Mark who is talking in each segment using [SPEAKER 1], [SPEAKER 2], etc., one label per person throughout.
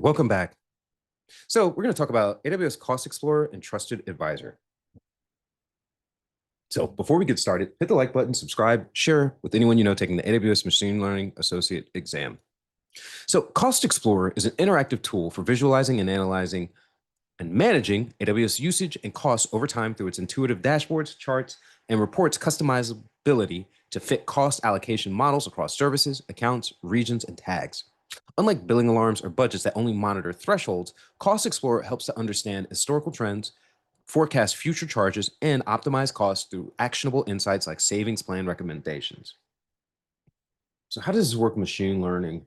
[SPEAKER 1] welcome back. So we're going to talk about AWS Cost Explorer and Trusted Advisor. So before we get started, hit the like button, subscribe, share with anyone you know taking the AWS Machine Learning Associate exam. So Cost Explorer is an interactive tool for visualizing and analyzing and managing AWS usage and costs over time through its intuitive dashboards, charts, and reports customizability to fit cost allocation models across services, accounts, regions, and tags. Unlike billing alarms or budgets that only monitor thresholds, Cost Explorer helps to understand historical trends, forecast future charges, and optimize costs through actionable insights like savings plan recommendations. So how does this work machine learning?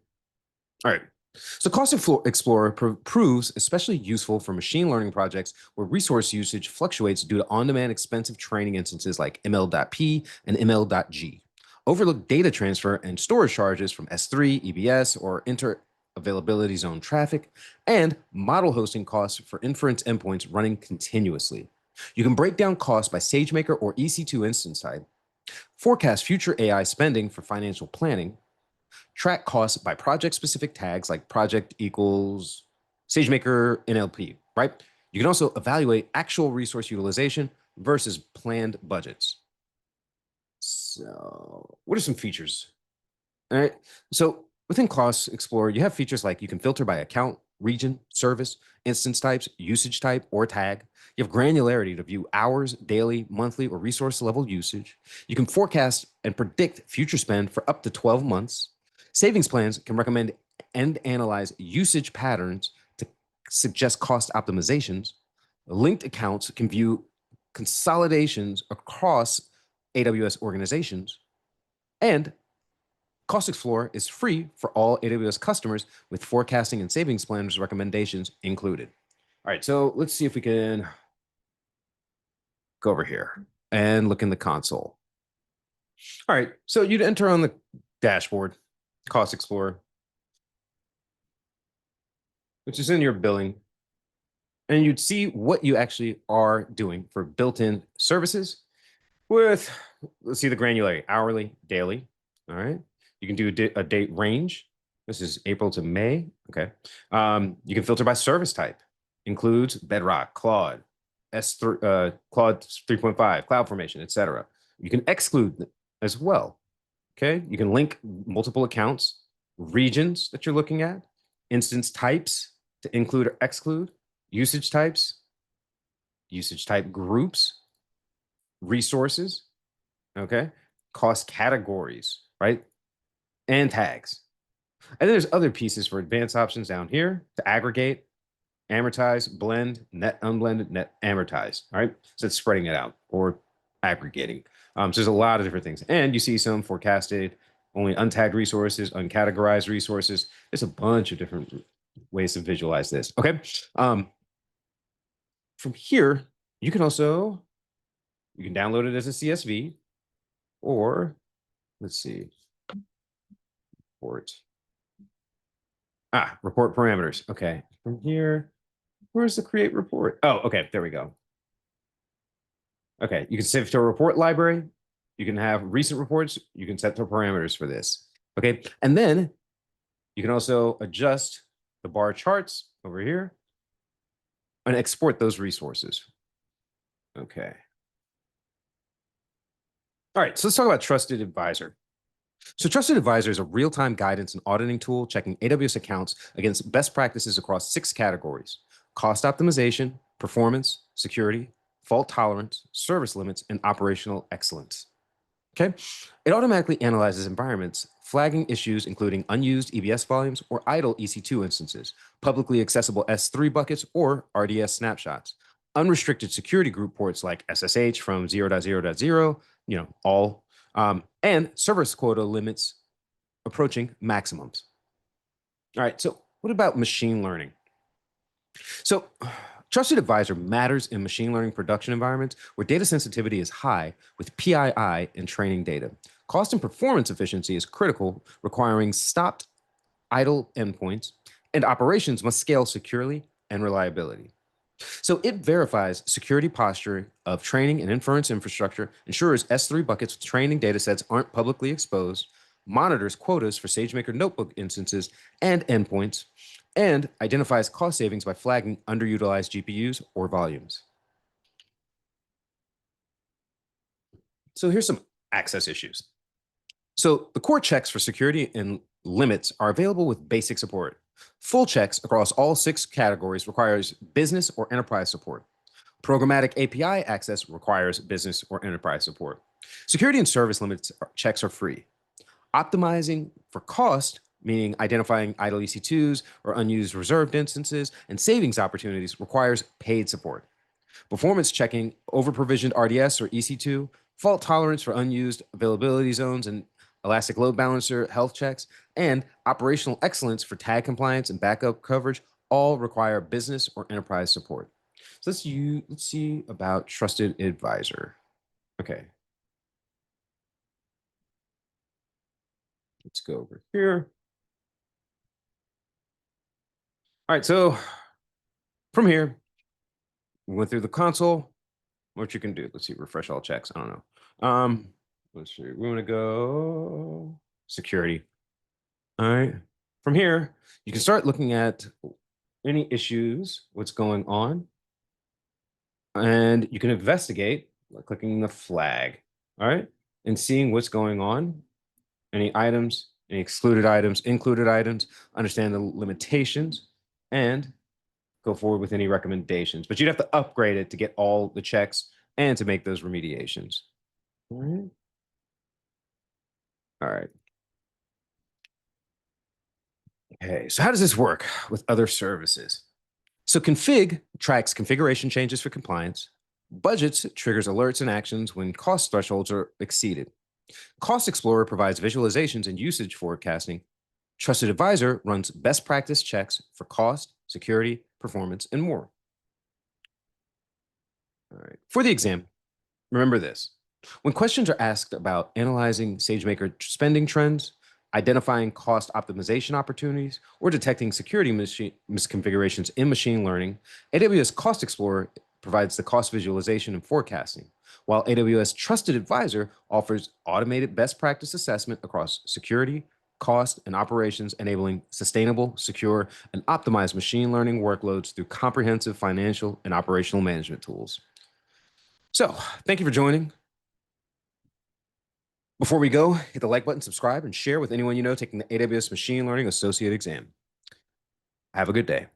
[SPEAKER 1] All right. So Cost Explorer proves especially useful for machine learning projects where resource usage fluctuates due to on-demand expensive training instances like ML.P and ML.G. Overlooked data transfer and storage charges from S3, EBS, or inter-availability zone traffic, and model hosting costs for inference endpoints running continuously. You can break down costs by SageMaker or EC2 instance type, forecast future AI spending for financial planning, track costs by project-specific tags like project equals SageMaker NLP, right? You can also evaluate actual resource utilization versus planned budgets. So what are some features? All right. So within Cost Explorer, you have features like you can filter by account, region, service, instance types, usage type, or tag. You have granularity to view hours, daily, monthly, or resource level usage. You can forecast and predict future spend for up to 12 months. Savings plans can recommend and analyze usage patterns to suggest cost optimizations. Linked accounts can view consolidations across AWS organizations. And Cost Explorer is free for all AWS customers with forecasting and savings plans recommendations included. All right, so let's see if we can go over here and look in the console. All right, so you'd enter on the dashboard, Cost Explorer, which is in your billing, and you'd see what you actually are doing for built-in services with, let's see the granularity, hourly, daily, all right? You can do a date range. This is April to May, okay? You can filter by service type, includes Bedrock, Claude, S3, Claude 3.5, CloudFormation, etc. You can exclude as well, okay? You can link multiple accounts, regions that you're looking at, instance types to include or exclude, usage type groups, resources, okay? Cost categories, right? And tags. And then there's other pieces for advanced options down here to aggregate, amortize, blend, net unblended, net amortized, all right? So it's spreading it out or aggregating. So there's a lot of different things. And you see some forecasted, only untagged resources, uncategorized resources. There's a bunch of different ways to visualize this, okay? From here, you can download it as a CSV or let's see, report parameters. Okay, from here, where's the create report? Oh, okay, there we go. Okay, you can save it to a report library. You can have recent reports. You can set the parameters for this. Okay, and then you can also adjust the bar charts over here and export those resources. Okay. All right, so let's talk about Trusted Advisor. So Trusted Advisor is a real-time guidance and auditing tool checking AWS accounts against best practices across 6 categories: cost optimization, performance, security, fault tolerance, service limits, and operational excellence. Okay? It automatically analyzes environments, flagging issues including unused EBS volumes or idle EC2 instances, publicly accessible S3 buckets or RDS snapshots, unrestricted security group ports like SSH from 0.0.0, all, and service quota limits approaching maximums. All right, so what about machine learning? So Trusted Advisor matters in machine learning production environments where data sensitivity is high with PII and training data. Cost and performance efficiency is critical, requiring stopped idle endpoints, and operations must scale securely and reliability. So it verifies security posture of training and inference infrastructure, ensures S3 buckets with training datasets aren't publicly exposed, monitors quotas for SageMaker notebook instances and endpoints, and identifies cost savings by flagging underutilized GPUs or volumes. So here's some access issues. So the core checks for security and limits are available with basic support. Full checks across all 6 categories requires business or enterprise support. Programmatic API access requires business or enterprise support. Security and service limits checks are free. Optimizing for cost, meaning identifying idle EC2s or unused reserved instances and savings opportunities, requires paid support. Performance checking, over provisioned RDS or EC2, fault tolerance for unused availability zones and elastic load balancer health checks, and operational excellence for tag compliance and backup coverage all require business or enterprise support. So let's see about trusted advisor. Okay, let's go over here. All right, so from here, we went through the console. What you can do? Let's see, refresh all checks. I don't know. Let's see. We want to go security. All right. From here, you can start looking at any issues, what's going on, and you can investigate by clicking the flag. All right, and seeing what's going on, any items, any excluded items, included items, understand the limitations, and go forward with any recommendations. But you'd have to upgrade it to get all the checks and to make those remediations. All right. All right. Okay, so how does this work with other services? So config tracks configuration changes for compliance. Budgets triggers alerts and actions when cost thresholds are exceeded. Cost Explorer provides visualizations and usage forecasting. Trusted Advisor runs best practice checks for cost, security, performance, and more. All right. For the exam, remember this. When questions are asked about analyzing SageMaker spending trends, identifying cost optimization opportunities, or detecting security misconfigurations in machine learning, AWS Cost Explorer provides the cost visualization and forecasting, while AWS Trusted Advisor offers automated best practice assessment across security, cost, and operations, enabling sustainable, secure, and optimized machine learning workloads through comprehensive financial and operational management tools. So, thank you for joining. Before we go, hit the like button, subscribe, and share with anyone you know taking the AWS Machine Learning Associate exam. Have a good day.